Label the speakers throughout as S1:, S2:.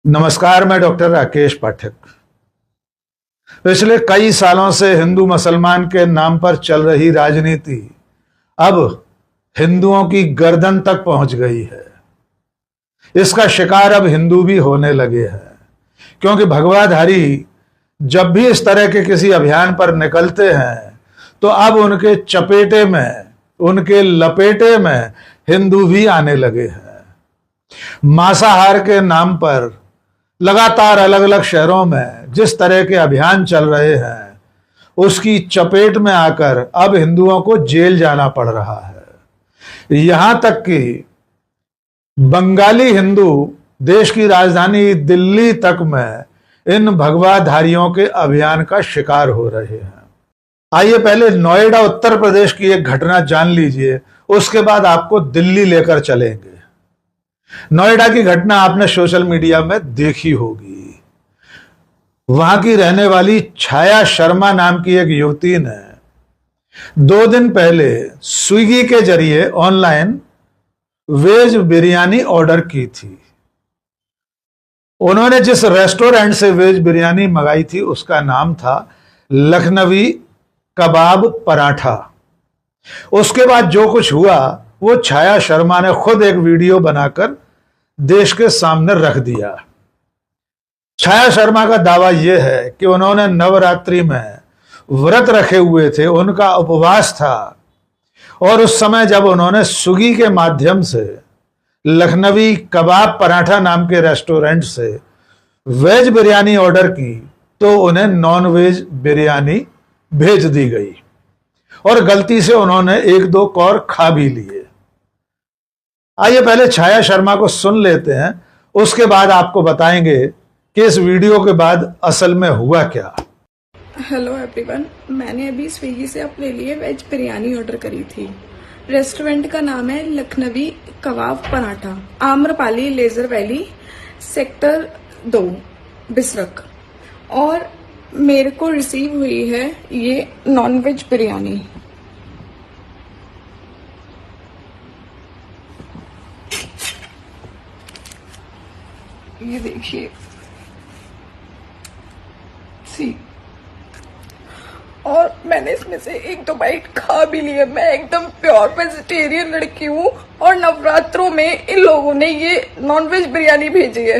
S1: नमस्कार, मैं डॉक्टर राकेश पाठक। पिछले कई सालों से हिंदू मुसलमान के नाम पर चल रही राजनीति अब हिंदुओं की गर्दन तक पहुंच गई है। इसका शिकार अब हिंदू भी होने लगे हैं, क्योंकि भगवाधारी जब भी इस तरह के किसी अभियान पर निकलते हैं तो अब उनके चपेटे में, उनके लपेटे में हिंदू भी आने लगे हैं। मांसाहार के नाम पर लगातार अलग अलग शहरों में जिस तरह के अभियान चल रहे हैं, उसकी चपेट में आकर अब हिंदुओं को जेल जाना पड़ रहा है। यहां तक कि बंगाली हिंदू देश की राजधानी दिल्ली तक में इन भगवाधारियों के अभियान का शिकार हो रहे हैं। आइए पहले नोएडा उत्तर प्रदेश की एक घटना जान लीजिए, उसके बाद आपको दिल्ली लेकर चलेंगे। नोएडा की घटना आपने सोशल मीडिया में देखी होगी। वहां की रहने वाली छाया शर्मा नाम की एक युवती ने 2 दिन पहले स्विगी के जरिए ऑनलाइन वेज बिरयानी ऑर्डर की थी। उन्होंने जिस रेस्टोरेंट से वेज बिरयानी मंगाई थी उसका नाम था लखनवी कबाब पराठा। उसके बाद जो कुछ हुआ वो छाया शर्मा ने खुद एक वीडियो बनाकर देश के सामने रख दिया। छाया शर्मा का दावा यह है कि उन्होंने नवरात्रि में व्रत रखे हुए थे, उनका उपवास था, और उस समय जब उन्होंने स्विगी के माध्यम से लखनवी कबाब पराठा नाम के रेस्टोरेंट से वेज बिरयानी ऑर्डर की तो उन्हें नॉन वेज बिरयानी भेज दी गई और गलती से उन्होंने 1-2 कौर खा भी लिए। आइए पहले छाया शर्मा को सुन लेते हैं, उसके बाद आपको बताएंगे कि इस वीडियो के बाद असल में हुआ क्या।
S2: हेलो एवरीवन, मैंने अभी स्विगी से अपने लिए वेज बिरयानी ऑर्डर करी थी। रेस्टोरेंट का नाम है Lucknowi kebab paratha, Amrapali leisure valley, sector 2, Bisrakh. और मेरे को रिसीव हुई है ये नॉन वेज बिरयानी। ये देखिए, सी, और मैंने इसमें से 1-2 बाइट खा भी लिया। मैं एकदम प्योर वेजिटेरियन लड़की हूँ और नवरात्रों में इन लोगों ने ये नॉनवेज बिरयानी भेजी है।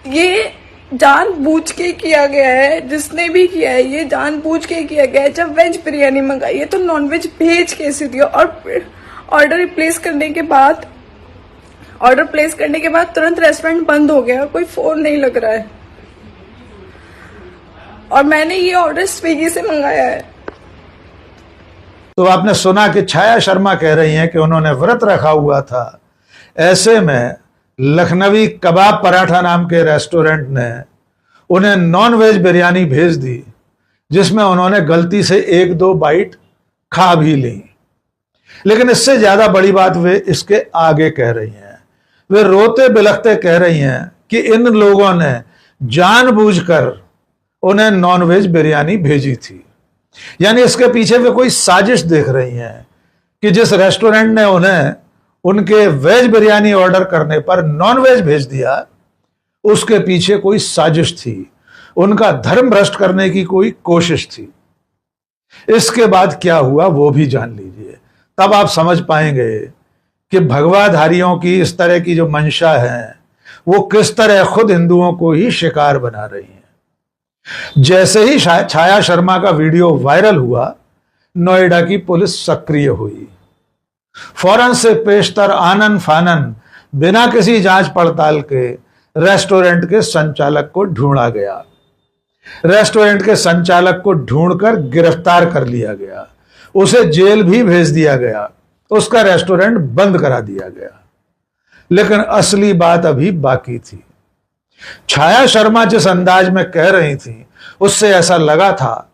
S2: ये जानबूझ के किया गया है, जिसने भी किया है ये जानबूझ के किया गया है। जब वेज बिरयानी मंगाई है तो नॉनवेज भेज कैसे दिया? और ऑर्डर प्लेस करने के बाद तुरंत रेस्टोरेंट बंद हो गया, कोई फोन नहीं लग रहा है। और मैंने ये ऑर्डर स्विगी से मंगाया है।
S1: तो आपने सुना कि छाया शर्मा कह रही हैं कि उन्होंने व्रत रखा हुआ था। ऐसे में लखनवी कबाब पराठा नाम के रेस्टोरेंट ने उन्हें नॉन वेज बिरयानी भेज दी, जिसमें उन्होंने गलती से 1-2 बाइट खा भी ली। लेकिन इससे ज्यादा बड़ी बात वे इसके आगे कह रही हैं। वे रोते बिलखते कह रही हैं कि इन लोगों ने जानबूझकर उन्हें नॉन वेज बिरयानी भेजी थी। यानी इसके पीछे वे कोई साजिश देख रही हैं कि जिस रेस्टोरेंट ने उन्हें उनके वेज बिरयानी ऑर्डर करने पर नॉन वेज भेज दिया, उसके पीछे कोई साजिश थी, उनका धर्म भ्रष्ट करने की कोई कोशिश थी। इसके बाद क्या हुआ वो भी जान लीजिए, तब आप समझ पाएंगे कि भगवाधारियों की इस तरह की जो मंशा है वो किस तरह खुद हिंदुओं को ही शिकार बना रही है। जैसे ही छाया शर्मा का वीडियो वायरल हुआ, नोएडा की पुलिस सक्रिय हुई। फौरन से पेशतर आनन फानन बिना किसी जांच पड़ताल के रेस्टोरेंट के संचालक को ढूंढा गया। रेस्टोरेंट के संचालक को ढूंढकर गिरफ्तार कर लिया गया, उसे जेल भी भेज दिया गया, उसका रेस्टोरेंट बंद करा दिया गया। लेकिन असली बात अभी बाकी थी। छाया शर्मा जिस अंदाज में कह रही थी, उससे ऐसा लगा था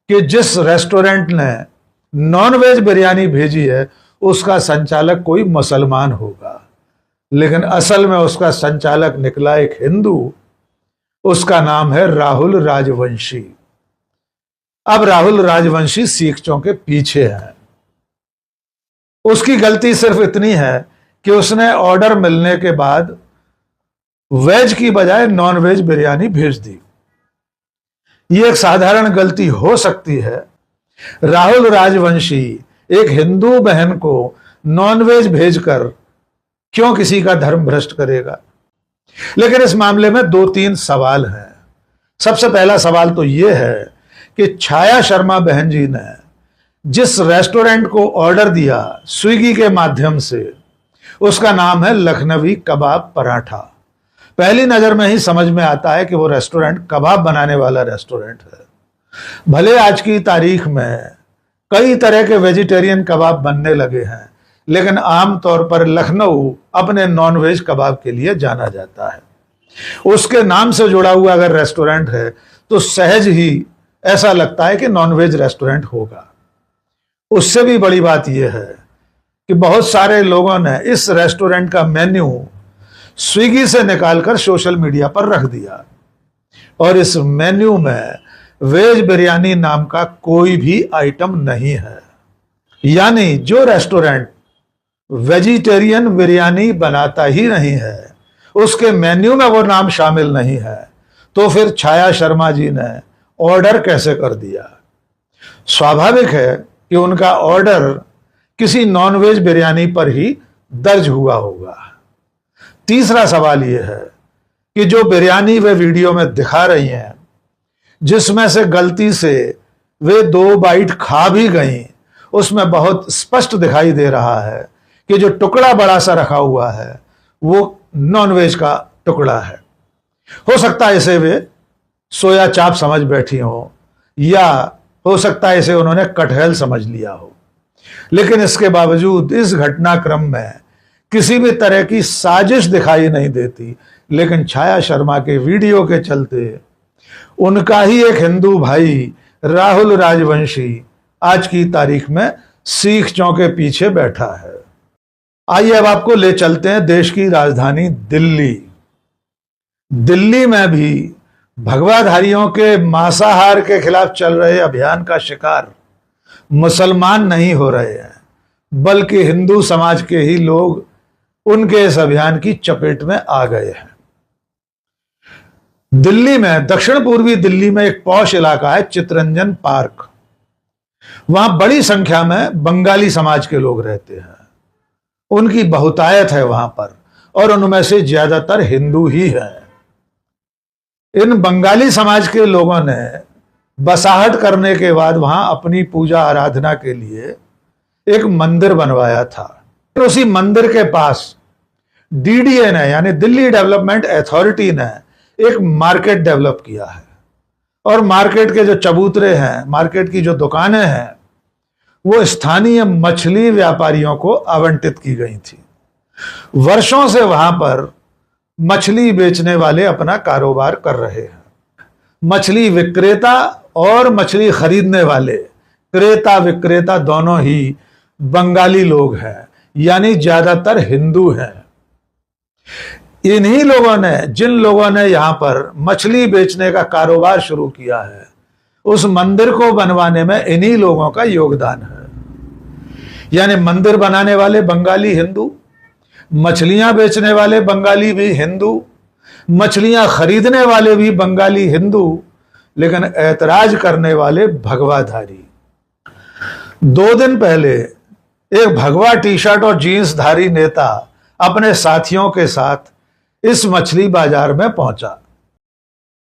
S1: कि जिस रेस्टोरेंट ने नॉन वेज बिरयानी भेजी है उसका संचालक कोई मुसलमान होगा। लेकिन असल में उसका संचालक निकला एक हिंदू। उसका नाम है राहुल राजवंशी। अब राहुल राजवंशी सीखचों के पीछे है। उसकी गलती सिर्फ इतनी है कि उसने ऑर्डर मिलने के बाद वेज की बजाय नॉन वेज बिरयानी भेज दी। ये एक साधारण गलती हो सकती है। राहुल राजवंशी एक हिंदू बहन को नॉनवेज भेजकर क्यों किसी का धर्म भ्रष्ट करेगा? लेकिन इस मामले में 2-3 सवाल हैं। सबसे पहला सवाल तो यह है कि छाया शर्मा बहन जी ने जिस रेस्टोरेंट को ऑर्डर दिया स्विगी के माध्यम से, उसका नाम है लखनवी कबाब पराठा। पहली नजर में ही समझ में आता है कि वो रेस्टोरेंट कबाब बनाने वाला रेस्टोरेंट है। भले आज की तारीख में कई तरह के वेजिटेरियन कबाब बनने लगे हैं, लेकिन आमतौर पर लखनऊ अपने नॉनवेज कबाब के लिए जाना जाता है। उसके नाम से जुड़ा हुआ अगर रेस्टोरेंट है तो सहज ही ऐसा लगता है कि नॉनवेज रेस्टोरेंट होगा। उससे भी बड़ी बात यह है कि बहुत सारे लोगों ने इस रेस्टोरेंट का मेन्यू स्विगी से निकालकर सोशल मीडिया पर रख दिया और इस मेन्यू में वेज बिरयानी नाम का कोई भी आइटम नहीं है। यानी जो रेस्टोरेंट वेजिटेरियन बिरयानी बनाता ही नहीं है, उसके मेन्यू में वो नाम शामिल नहीं है, तो फिर छाया शर्मा जी ने ऑर्डर कैसे कर दिया? स्वाभाविक है कि उनका ऑर्डर किसी नॉनवेज बिरयानी पर ही दर्ज हुआ होगा। तीसरा सवाल यह है कि जो बिरयानी वे वीडियो में दिखा रही हैं, जिसमें से गलती से वे 2 बाइट खा भी गईं, उसमें बहुत स्पष्ट दिखाई दे रहा है कि जो टुकड़ा बड़ा सा रखा हुआ है वो नॉनवेज का टुकड़ा है। हो सकता है इसे वे सोया चाप समझ बैठी हो, या हो सकता है इसे उन्होंने कटहल समझ लिया हो। लेकिन इसके बावजूद इस घटनाक्रम में किसी भी तरह की साजिश दिखाई नहीं देती। लेकिन छाया शर्मा के वीडियो के चलते उनका ही एक हिंदू भाई राहुल राजवंशी आज की तारीख में सीख चौके पीछे बैठा है। आइए अब आपको ले चलते हैं देश की राजधानी दिल्ली। दिल्ली में भी भगवाधारियों के मांसाहार के खिलाफ चल रहे अभियान का शिकार मुसलमान नहीं हो रहे हैं, बल्कि हिंदू समाज के ही लोग उनके इस अभियान की चपेट में आ गए हैं। दिल्ली में, दक्षिण पूर्वी दिल्ली में एक पॉश इलाका है चितरंजन पार्क। वहां बड़ी संख्या में बंगाली समाज के लोग रहते हैं। उनकी बहुतायत है वहां पर और उनमें से ज्यादातर हिंदू ही हैं। इन बंगाली समाज के लोगों ने बसाहट करने के बाद वहां अपनी पूजा आराधना के लिए एक मंदिर बनवाया था। उसी मंदिर के पास डीडीए ने, यानी दिल्ली डेवलपमेंट अथॉरिटी ने, एक मार्केट डेवलप किया है और मार्केट के जो चबूतरे हैं, मार्केट की जो दुकानें हैं, वो स्थानीय मछली व्यापारियों को आवंटित की गई थी। वर्षों से वहां पर मछली बेचने वाले अपना कारोबार कर रहे हैं। मछली विक्रेता और मछली खरीदने वाले, क्रेता विक्रेता, दोनों ही बंगाली लोग हैं, यानी ज्यादातर हिंदू हैं। इन्हीं लोगों ने, जिन लोगों ने यहां पर मछली बेचने का कारोबार शुरू किया है, उस मंदिर को बनवाने में इन्हीं लोगों का योगदान है। यानी मंदिर बनाने वाले बंगाली हिंदू, मछलियां बेचने वाले बंगाली भी हिंदू, मछलियां खरीदने वाले भी बंगाली हिंदू, लेकिन ऐतराज करने वाले भगवाधारी। 2 दिन पहले एक भगवा टी शर्ट और जीन्स धारी नेता अपने साथियों के साथ इस मछली बाजार में पहुंचा।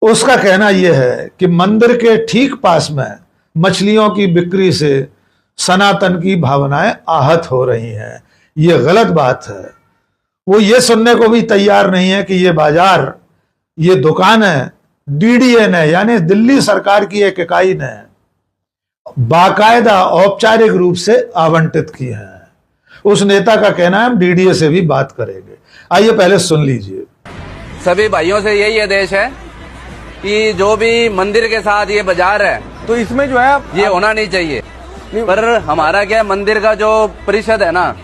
S1: उसका कहना यह है कि मंदिर के ठीक पास में मछलियों की बिक्री से सनातन की भावनाएं आहत हो रही हैं। यह गलत बात है। वो ये सुनने को भी तैयार नहीं है कि ये बाजार, ये दुकानें डीडीए ने, यानी दिल्ली सरकार की एक इकाई ने बाकायदा औपचारिक रूप से आवंटित की है। उस नेता का कहना है हम डीडीए से भी बात करेंगे। आइए पहले सुन लीजिए।
S3: सभी भाइयों से यही आदेश है कि जो भी मंदिर के साथ ये बाजार है,
S4: तो इसमें जो है
S3: ये होना नहीं चाहिए। पर हमारा क्या, मंदिर का जो परिषद है ना,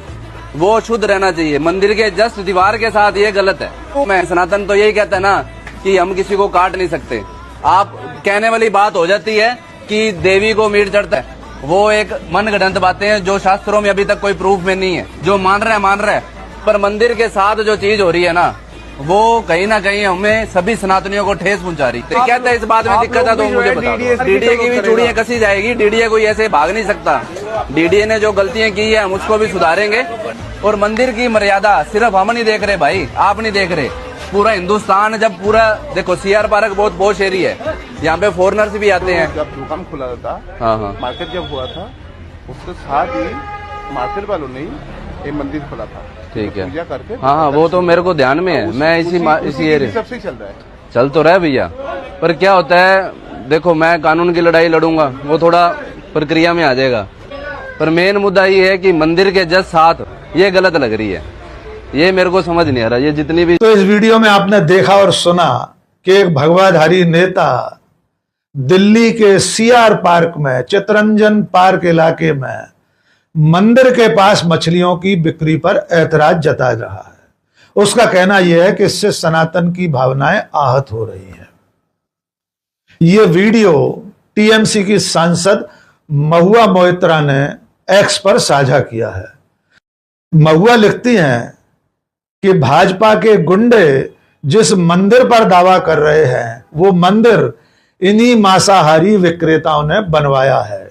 S3: वो शुद्ध रहना चाहिए। मंदिर के जस्ट दीवार के साथ ये गलत है। मैं सनातन तो यही कहता है ना कि हम किसी को काट नहीं सकते। आप कहने वाली बात हो जाती है कि देवी को मीट चढ़ता है, वो एक मनगढ़ंत बातें हैं जो शास्त्रों में अभी तक कोई प्रूफ में नहीं है। जो मान रहा है, पर मंदिर के साथ जो चीज हो रही है ना, वो कहीं ना कहीं हमें सभी सनातनियों को ठेस पहुंचा रही है। कहते हैं इस बात में दिक्कत है तो मुझे बता दो। डीडीए की भी चूड़ियां कसी जाएगी, डीडीए कोई ऐसे भाग नहीं सकता। डीडीए ने जो गलतियां की है हम उसको भी सुधारेंगे। और मंदिर की मर्यादा सिर्फ हम नहीं देख रहे भाई, आप नहीं देख रहे, पूरा हिंदुस्तान। जब पूरा देखो सीआर पार्क बहुत पॉश एरिया है, यहाँ पे फॉरेनर्स भी आते हैं।
S4: जब दुकान खुला था,
S3: हाँ,
S4: मार्केट जब हुआ था, उसके साथ ही मार्केट वालों ने एक मंदिर खोला था,
S3: ठीक है।
S4: पूजा करके।
S3: हाँ, वो तो मेरे को ध्यान में है। मैं इसी एरिया
S4: सबसे चल रहा है,
S3: चल तो रहा है भैया। पर क्या होता है, देखो मैं कानून की लड़ाई लड़ूंगा, वो थोड़ा प्रक्रिया में आ जाएगा। पर मेन मुद्दा ये है कि मंदिर के जस्ट साथ ये गलत लग रही है, ये मेरे को समझ नहीं आ रहा। ये जितनी भी
S1: तो इस वीडियो में आपने देखा और सुना कि एक भगवाधारी नेता दिल्ली के सीआर पार्क में, चितरंजन पार्क इलाके में मंदिर के पास मछलियों की बिक्री पर ऐतराज जता रहा है। उसका कहना यह है कि इससे सनातन की भावनाएं आहत हो रही हैं। यह वीडियो टीएमसी की सांसद महुआ मोइत्रा ने एक्स पर साझा किया है। महुआ लिखती हैं कि भाजपा के गुंडे जिस मंदिर पर दावा कर रहे हैं वो मंदिर इन्हीं मांसाहारी विक्रेताओं ने बनवाया है।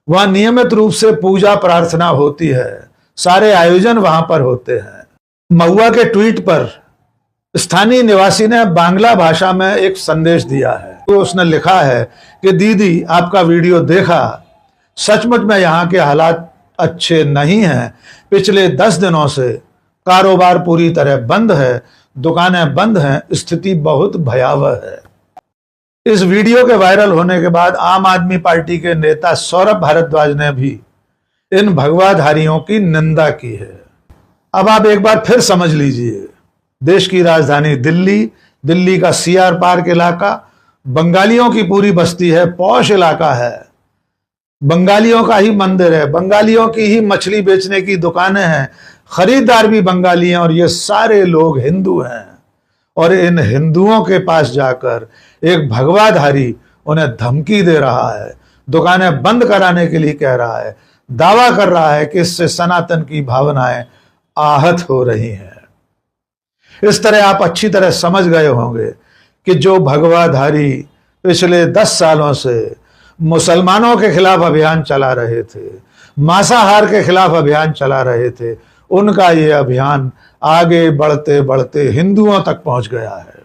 S1: वहां नियमित रूप से पूजा प्रार्थना होती है, सारे आयोजन वहां पर होते हैं। महुआ के ट्वीट पर स्थानीय निवासी ने बांग्ला भाषा में एक संदेश दिया है। तो उसने लिखा है कि दीदी आपका वीडियो देखा, सचमुच में यहाँ के हालात अच्छे नहीं हैं। पिछले 10 दिनों से कारोबार पूरी तरह बंद है, दुकानें बंद हैं, स्थिति बहुत भयावह है। इस वीडियो के वायरल होने के बाद आम आदमी पार्टी के नेता सौरभ भारद्वाज ने भी इन भगवाधारियों की निंदा की है। अब आप एक बार फिर समझ लीजिए, देश की राजधानी दिल्ली, दिल्ली का सीआर पार्क इलाका बंगालियों की पूरी बस्ती है, पॉश इलाका है, बंगालियों का ही मंदिर है, बंगालियों की ही मछली बेचने की दुकानें हैं, खरीदार भी बंगाली हैं और ये सारे लोग हिंदू हैं। और इन हिंदुओं के पास जाकर एक भगवाधारी उन्हें धमकी दे रहा है, दुकानें बंद कराने के लिए कह रहा है, दावा कर रहा है कि इससे सनातन की भावनाएं आहत हो रही हैं। इस तरह आप अच्छी तरह समझ गए होंगे कि जो भगवाधारी पिछले 10 सालों से मुसलमानों के खिलाफ अभियान चला रहे थे, मांसाहार के खिलाफ अभियान चला रहे थे, उनका ये अभियान आगे बढ़ते बढ़ते हिंदुओं तक पहुंच गया है।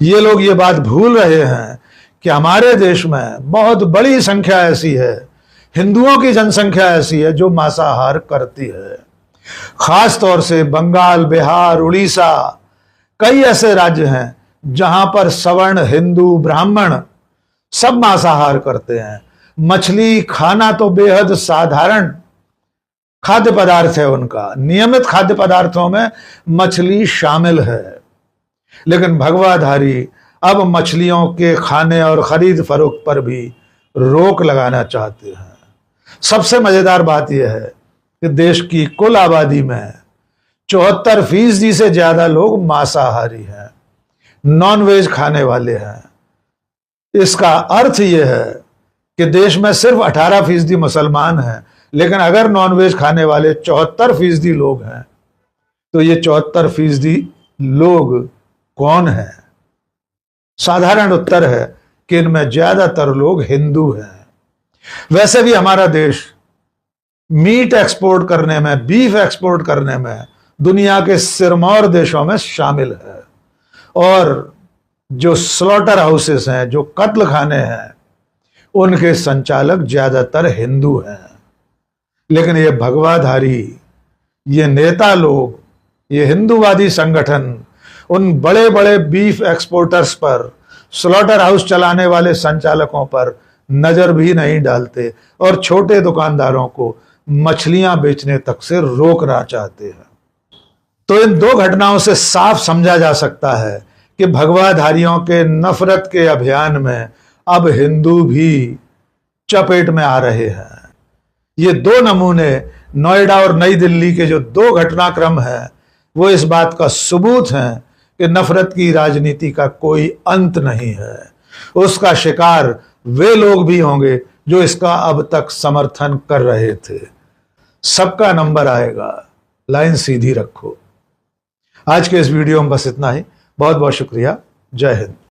S1: ये लोग ये बात भूल रहे हैं कि हमारे देश में बहुत बड़ी संख्या ऐसी है, हिंदुओं की जनसंख्या ऐसी है जो मांसाहार करती है। खास तौर से बंगाल, बिहार, उड़ीसा, कई ऐसे राज्य हैं जहां पर सवर्ण, हिंदू, ब्राह्मण सब मांसाहार करते हैं। मछली खाना तो बेहद साधारण खाद्य पदार्थ है उनका, नियमित खाद्य पदार्थों में मछली शामिल है। लेकिन भगवाधारी अब मछलियों के खाने और खरीद फरोख्त पर भी रोक लगाना चाहते हैं। सबसे मजेदार बात यह है कि देश की कुल आबादी में 74% से ज्यादा लोग मांसाहारी हैं, नॉनवेज खाने वाले हैं। इसका अर्थ यह है कि देश में सिर्फ 18% मुसलमान हैं, लेकिन अगर नॉनवेज खाने वाले 74% लोग हैं तो ये 74% लोग कौन हैं? साधारण उत्तर है कि इनमें ज्यादातर लोग हिंदू हैं। वैसे भी हमारा देश मीट एक्सपोर्ट करने में, बीफ एक्सपोर्ट करने में दुनिया के सिरमौर देशों में शामिल है। और जो स्लॉटर हाउसेस हैं, जो कत्ल खाने हैं, उनके संचालक ज्यादातर हिंदू हैं। लेकिन ये भगवाधारी, ये नेता लोग, ये हिंदूवादी संगठन उन बड़े बड़े बीफ एक्सपोर्टर्स पर, स्लॉटर हाउस चलाने वाले संचालकों पर नजर भी नहीं डालते और छोटे दुकानदारों को मछलियां बेचने तक से रोकना चाहते हैं। तो इन 2 घटनाओं से साफ समझा जा सकता है कि भगवाधारियों के नफरत के अभियान में अब हिंदू भी चपेट में आ रहे हैं। ये 2 नमूने नोएडा और नई दिल्ली के जो 2 घटनाक्रम हैं, वो इस बात का सबूत हैं कि नफरत की राजनीति का कोई अंत नहीं है। उसका शिकार वे लोग भी होंगे जो इसका अब तक समर्थन कर रहे थे। सबका नंबर आएगा, लाइन सीधी रखो। आज के इस वीडियो में बस इतना ही। बहुत बहुत शुक्रिया। जय हिंद।